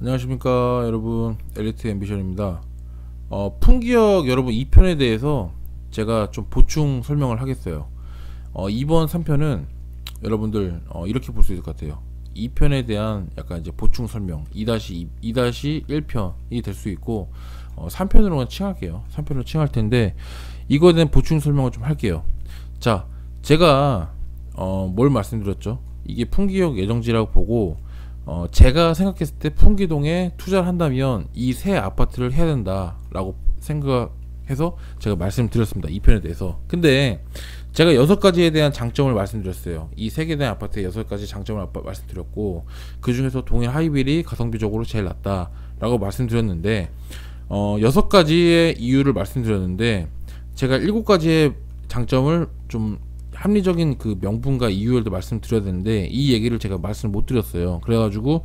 안녕하십니까 여러분, 엘리트 앰비션입니다. 풍기역 여러분 2편에 대해서 제가 좀 보충 설명을 하겠어요. 이번 3편은 여러분들 이렇게 볼 수 있을 것 같아요. 2편에 대한 약간 이제 보충 설명 2-1편이 될 수 있고, 3편으로는 칭할게요. 3편으로 칭할 텐데 이거에 대한 보충 설명을 좀 할게요. 자, 제가 뭘 말씀드렸죠? 이게 풍기역 예정지라고 보고, 제가 생각했을 때 풍기동에 투자를 한다면 이 새 아파트를 해야 된다라고 생각해서 제가 말씀드렸습니다. 이 편에 대해서. 근데 제가 6가지에 대한 장점을 말씀드렸어요. 이 3개 대한 아파트의 6가지 장점을 말씀드렸고, 그 중에서 동일 하이빌이 가성비적으로 제일 낫다라고 말씀드렸는데, 6가지의 이유를 말씀드렸는데, 제가 7가지의 장점을 좀 합리적인 그 명분과 이유를 말씀드려야 되는데 이 얘기를 제가 말씀을 못 드렸어요. 그래가지고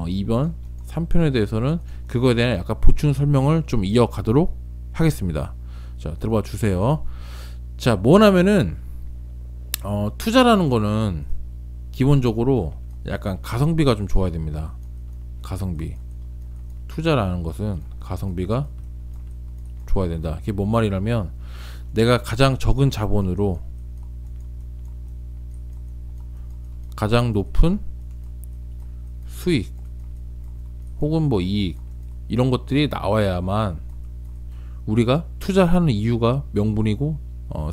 이번 3편에 대해서는 그거에 대한 약간 보충 설명을 좀 이어가도록 하겠습니다. 자, 들어봐 주세요. 자, 뭐냐면은 투자라는 거는 기본적으로 약간 가성비가 좀 좋아야 됩니다. 가성비. 투자라는 것은 가성비가 좋아야 된다. 이게 뭔 말이냐면, 내가 가장 적은 자본으로 가장 높은 수익 혹은 뭐 이익, 이런 것들이 나와야만 우리가 투자하는 이유가 명분이고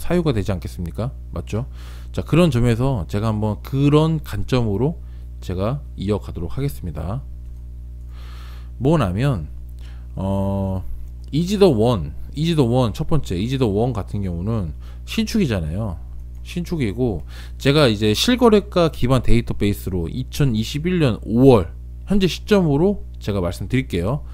사유가 되지 않겠습니까? 맞죠? 자, 그런 점에서 제가 한번 그런 관점으로 제가 이어가도록 하겠습니다. 뭐냐면 이지더 원 첫 번째 이지더 원 같은 경우는 신축이잖아요. 신축이고, 제가 이제 실거래가 기반 데이터베이스로 2021년 5월 현재 시점으로 제가 말씀드릴게요.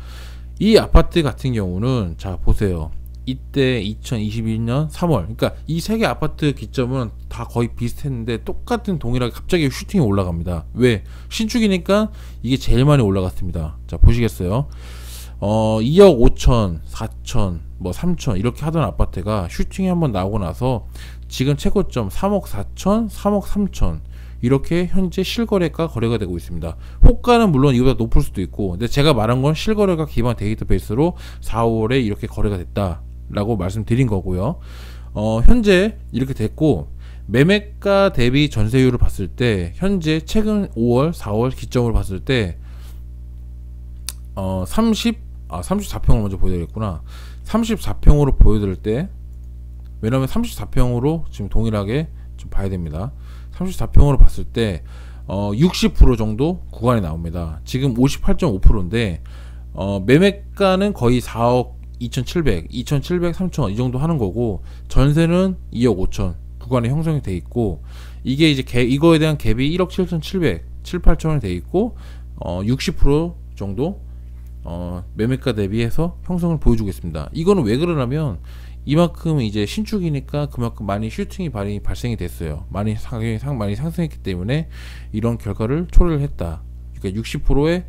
이 아파트 같은 경우는 자 보세요. 이때 2021년 3월, 그러니까 이 세 개 아파트 기점은 다 거의 비슷했는데 똑같은 동일하게 갑자기 슈팅이 올라갑니다. 왜? 신축이니까 이게 제일 많이 올라갔습니다. 자, 보시겠어요? 2억 5천, 4천, 뭐 3천 이렇게 하던 아파트가 슈팅이 한번 나오고 나서 지금 최고점 3억 4천, 3억 3천 이렇게 현재 실거래가 거래가 되고 있습니다. 호가는 물론 이보다 높을 수도 있고, 근데 제가 말한 건 실거래가 기반 데이터베이스로 4월에 이렇게 거래가 됐다라고 말씀드린 거고요. 현재 이렇게 됐고, 매매가 대비 전세율을 봤을 때 현재 최근 5월, 4월 기점으로 봤을 때 34평을 먼저 보여드렸구나. 34평으로 보여드릴 때, 왜냐면 34평으로 지금 동일하게 좀 봐야 됩니다. 34평으로 봤을 때 60% 정도 구간이 나옵니다. 지금 58.5%인데 매매가는 거의 4억 2,700, 3천 이 정도 하는 거고, 전세는 2억 5천 구간에 형성이 돼 있고, 이게 이제 이거에 대한 갭이 1억 7,700, 7, 8천원이 돼 있고, 60% 정도 매매가 대비해서 형성을 보여주고 있습니다. 이거는 왜 그러냐면, 이만큼 이제 신축이니까 그만큼 많이 슈팅이 발생이 됐어요. 많이 상승했기 때문에 이런 결과를 초래를 했다. 그러니까 60%의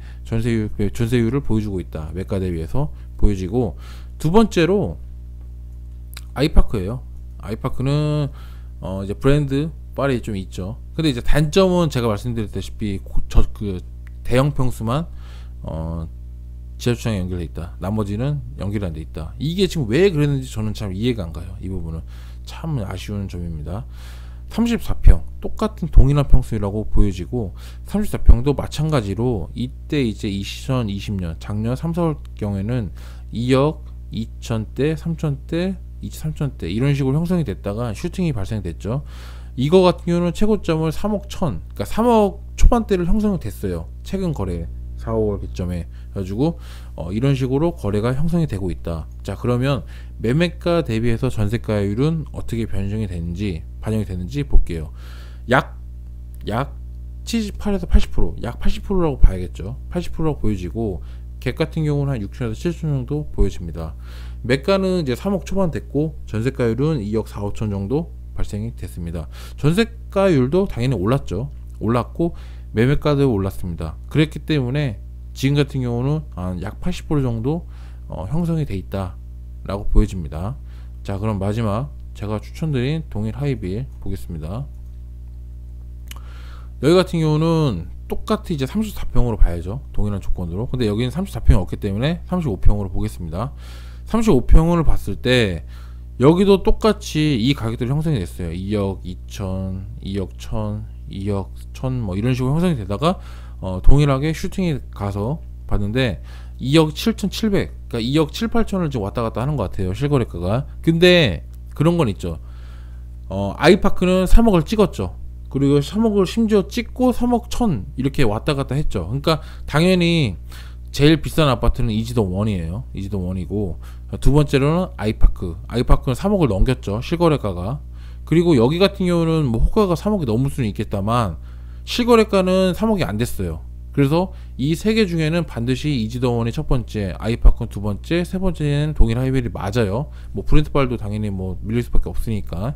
전세율을 보여주고 있다. 매가 대비해서 보여지고, 두 번째로 아이파크예요. 아이파크는 이제 브랜드 빨이 좀 있죠. 근데 이제 단점은 제가 말씀드렸다시피 그 대형 평수만 지하주차장에 연결돼 있다. 나머지는 연결이 안 돼 있다. 이게 지금 왜 그랬는지 저는 참 이해가 안 가요. 이 부분은 참 아쉬운 점입니다. 34평 똑같은 동일한 평수라고 보여지고, 34평도 마찬가지로 이때 이제 2020년 작년 3, 4월 경에는 2억 2천대, 3천대, 2,3천대 이런 식으로 형성이 됐다가 슈팅이 발생됐죠. 이거 같은 경우는 최고점을 3억 1천, 그러니까 3억 초반대를 형성이 됐어요. 최근 거래 4, 5월 기점에 가지고 이런 식으로 거래가 형성이 되고 있다. 자, 그러면 매매가 대비해서 전세가율은 어떻게 반영이 되는지 볼게요. 약 78에서 80%, 약 80%라고 봐야겠죠. 80%라고 보여지고, 갭 같은 경우는 한 6천에서 7천 정도 보여집니다. 매가는 이제 3억 초반 됐고, 전세가율은 2억 4, 5천 정도 발생이 됐습니다. 전세가율도 당연히 올랐고 매매가도 올랐습니다. 그랬기 때문에 지금 같은 경우는 약 80% 정도 형성이 돼 있다 라고 보여집니다. 자, 그럼 마지막 제가 추천드린 동일 하이빌 보겠습니다. 여기 같은 경우는 똑같이 이제 34평으로 봐야죠. 동일한 조건으로. 근데 여기는 34평이 없기 때문에 35평으로 보겠습니다. 35평을 봤을 때 여기도 똑같이 이 가격대로 형성이 됐어요. 2억 2천, 2억 1천, 2억 1천 뭐 이런 식으로 형성이 되다가 동일하게 슈팅이 가서 봤는데 2억 7천 7백, 그러니까 2억 7, 8천을 지금 왔다 갔다 하는 것 같아요. 실거래가가. 근데 그런 건 있죠. 아이파크는 3억을 찍었죠. 그리고 3억을 심지어 찍고 3억 1천 이렇게 왔다 갔다 했죠. 그러니까 당연히 제일 비싼 아파트는 이지동 1이에요. 이지동 1이고 두 번째로는 아이파크는 3억을 넘겼죠. 실거래가가. 그리고 여기 같은 경우는 뭐 호가가 3억이 넘을 수는 있겠다만 실거래가는 3억이 안 됐어요. 그래서 이 세 개 중에는 반드시 이지동 1이 첫 번째, 아이파크는 두 번째, 세 번째는 동일 하이벨이 맞아요. 뭐 브렌트발도 당연히 뭐 밀릴 수밖에 없으니까.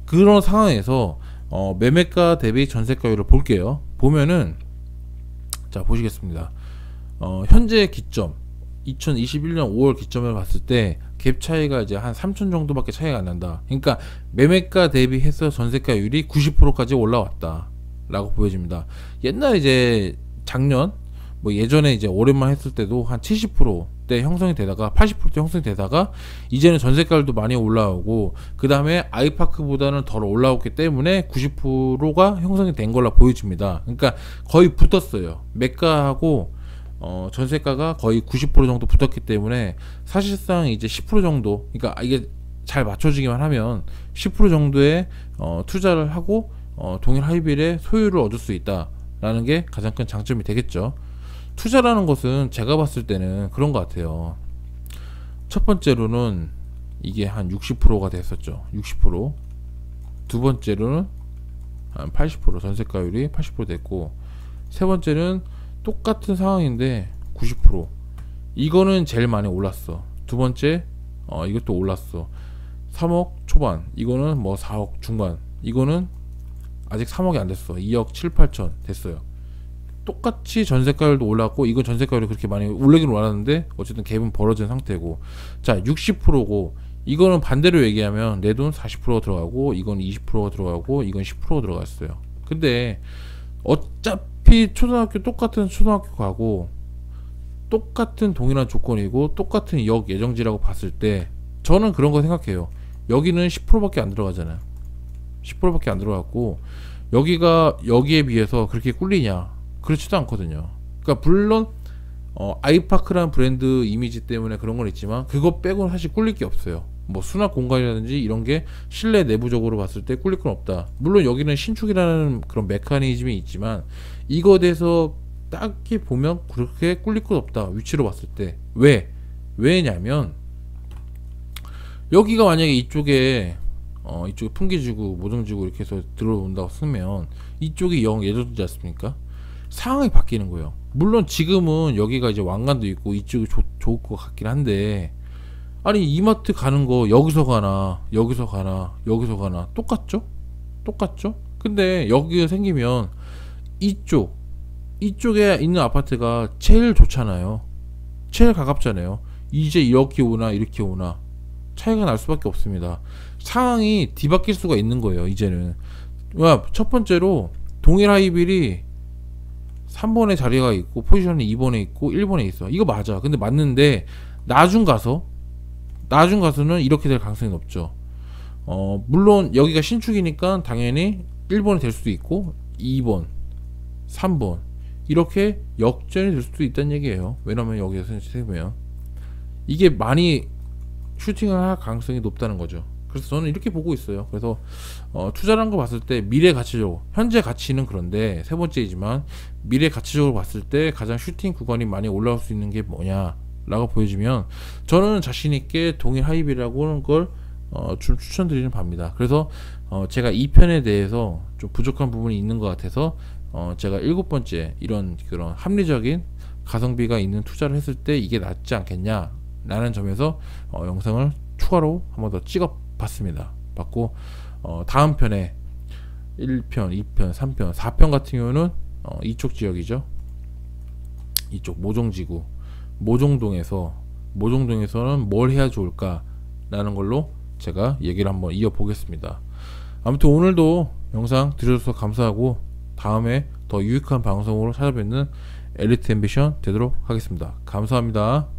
그런 상황에서 매매가 대비 전세가율을 볼게요. 보면은 자 보시겠습니다. 현재 기점 2021년 5월 기점을 봤을 때 갭 차이가 이제 한 3천 정도밖에 차이가 안 난다. 그러니까 매매가 대비해서 전세가율이 90%까지 올라왔다 라고 보여집니다. 옛날 이제 작년 뭐 예전에 이제 오랜만에 했을 때도 한 70%대 형성이 되다가 80%대 형성이 되다가 이제는 전세가율도 많이 올라오고 그 다음에 아이파크보다는 덜 올라왔기 때문에 90%가 형성이 된 걸로 보여집니다. 그러니까 거의 붙었어요. 매가하고 전세가가 거의 90% 정도 붙었기 때문에 사실상 이제 10% 정도, 그러니까 이게 잘 맞춰지기만 하면 10% 정도의 투자를 하고 동일 하이빌의 소유를 얻을 수 있다라는 게 가장 큰 장점이 되겠죠. 투자라는 것은 제가 봤을 때는 그런 것 같아요. 첫 번째로는 이게 한 60%가 됐었죠. 60%. 두 번째로는 한 80%, 전세가율이 80% 됐고, 세 번째는 똑같은 상황인데 90%. 이거는 제일 많이 올랐어. 두 번째 이것도 올랐어. 3억 초반. 이거는 뭐 4억 중반. 이거는 아직 3억이 안 됐어. 2억 7, 8천 됐어요. 똑같이 전세가율도 올랐고, 이건 전세가율이 그렇게 많이 올라긴 올랐는데 어쨌든 갭은 벌어진 상태고, 자 60%고 이거는 반대로 얘기하면 내 돈 40%가 들어가고, 이건 20%가 들어가고, 이건 10%가 들어갔어요. 근데 어차피 초등학교 똑같은 초등학교 가고 똑같은 동일한 조건이고 똑같은 역 예정지라고 봤을 때 저는 그런 거 생각해요. 여기는 10%밖에 안 들어가잖아요. 10%밖에 안 들어갔고 여기가 여기에 비해서 그렇게 꿀리냐? 그렇지도 않거든요. 그러니까 물론 아이파크라는 브랜드 이미지 때문에 그런 건 있지만 그거 빼고는 사실 꿀릴 게 없어요. 뭐 수납 공간이라든지 이런 게 실내 내부적으로 봤을 때 꿀릴 건 없다. 물론 여기는 신축이라는 그런 메커니즘이 있지만 이거에 대해서 딱히 보면 그렇게 꿀릴 건 없다. 위치로 봤을 때. 왜냐면 여기가 만약에 이쪽에 풍기지구, 모정지구 이렇게 해서 들어온다고 쓰면 이쪽이 영 예정지 않습니까? 상황이 바뀌는 거예요. 물론 지금은 여기가 이제 왕관도 있고 이쪽이 좋을 것 같긴 한데, 아니 이마트 가는 거 여기서 가나 여기서 가나 여기서 가나 똑같죠? 근데 여기가 생기면 이쪽에 있는 아파트가 제일 좋잖아요. 제일 가깝잖아요. 이제 이렇게 오나 이렇게 오나 차이가 날 수밖에 없습니다. 상황이 뒤바뀔 수가 있는 거예요. 이제는 첫 번째로 동일 하이빌이 3번에 자리가 있고 포지션이 2번에 있고 1번에 있어. 이거 맞아. 근데 맞는데 나중 가서는 이렇게 될 가능성이 높죠. 물론 여기가 신축이니까 당연히 1번이 될 수도 있고 2번 3번 이렇게 역전이 될 수도 있다는 얘기예요. 왜냐면 여기에서 세면 이게 많이 슈팅을 할 가능성이 높다는 거죠. 그래서 저는 이렇게 보고 있어요. 그래서 투자라는 거 봤을 때 미래 가치적으로, 현재 가치는 그런데 세 번째이지만 미래 가치적으로 봤을 때 가장 슈팅 구간이 많이 올라올 수 있는 게 뭐냐 라고 보여지면 저는 자신있게 동일 하이빌이라고 하는 걸 좀 추천드리는 바입니다. 그래서 제가 이 편에 대해서 좀 부족한 부분이 있는 것 같아서 제가 7번째 이런 그런 합리적인 가성비가 있는 투자를 했을 때 이게 낫지 않겠냐 라는 점에서 영상을 추가로 한 번 더 찍어 봤습니다. 봤고 다음 편에 1편, 2편, 3편, 4편 같은 경우는 이쪽 지역이죠. 이쪽 모정지구, 모정동에서는 뭘 해야 좋을까 라는 걸로 제가 얘기를 한번 이어보겠습니다. 아무튼 오늘도 영상 들어주셔서 감사하고 다음에 더 유익한 방송으로 찾아뵙는 엘리트 앰비션 되도록 하겠습니다. 감사합니다.